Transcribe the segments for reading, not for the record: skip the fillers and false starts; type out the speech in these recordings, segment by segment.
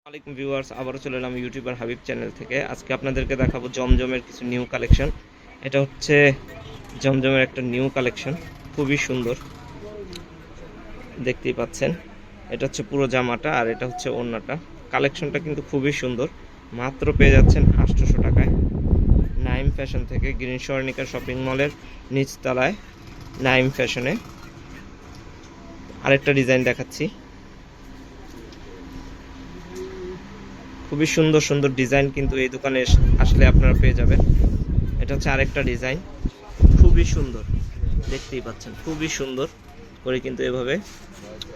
আলাইকুম ভিউয়ার্স, আবারও চলে এলাম ইউটিউবার হাবিব চ্যানেল থেকে। আজকে আপনাদেরকে দেখাবো জমজমের কিছু নিউ কালেকশন। এটা হচ্ছে জমজমের একটা নিউ কালেকশন, খুবই সুন্দর, দেখতেই পাচ্ছেন। এটা হচ্ছে পুরো জামাটা আর এটা হচ্ছে ওড়নাটা। কালেকশনটা কিন্তু খুবই সুন্দর, মাত্র পেয়ে যাচ্ছেন 800 টাকায়। নাইম ফ্যাশন থেকে, গ্রিন স্বর্ণিকা শপিং মলের নিচতলায় নাইম ফ্যাশনে। আরেকটা ডিজাইন দেখাচ্ছি, খুবই সুন্দর সুন্দর ডিজাইন কিন্তু এই দোকানে আসলে আপনারা পেয়ে যাবেন। এটা হচ্ছে আরেকটা ডিজাইন, খুবই সুন্দর, দেখতেই পাচ্ছেন, খুবই সুন্দর করে কিন্তু এভাবে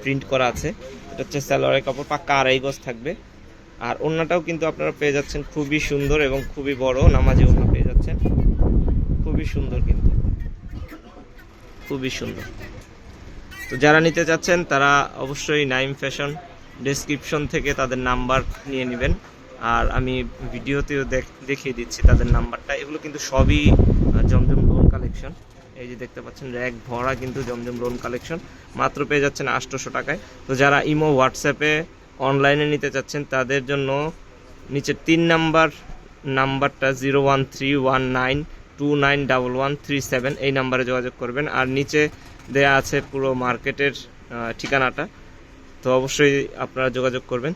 প্রিন্ট করা আছে। এটা হচ্ছে সালোয়ারের কাপড়, পাক্কা 2.5 গজ থাকবে। আর ওড়নাটাও কিন্তু আপনারা পেয়ে যাচ্ছেন খুবই সুন্দর এবং খুবই বড় নামাজি ওড়না পেয়ে যাচ্ছেন, খুবই সুন্দর, কিন্তু খুবই সুন্দর। তো যারা নিতে চাচ্ছেন তারা অবশ্যই নাইম ফ্যাশন ডেসক্রিপশন থেকে তাদের নাম্বার নিয়ে নেবেন। আর আমি ভিডিওতেও দেখিয়ে দিচ্ছি তাদের নাম্বারটা। এগুলো কিন্তু সবই জমজম লোন কালেকশন। এই যে দেখতে পাচ্ছেন র্যাক ভরা কিন্তু জমজম লোন কালেকশন, মাত্র পেয়ে যাচ্ছেন 800 টাকায়। তো যারা ইমো হোয়াটসঅ্যাপে অনলাইনে নিতে চাচ্ছেন তাদের জন্য নিচের 3 নাম্বারটা 01319291137 এই নাম্বারে যোগাযোগ করবেন। আর নিচে দেয়া আছে পুরো মার্কেটের ঠিকানাটা, তো অবশ্যই আপনারা যোগাযোগ করবেন।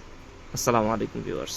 আসসালামু আলাইকুম ভিউয়ার্স।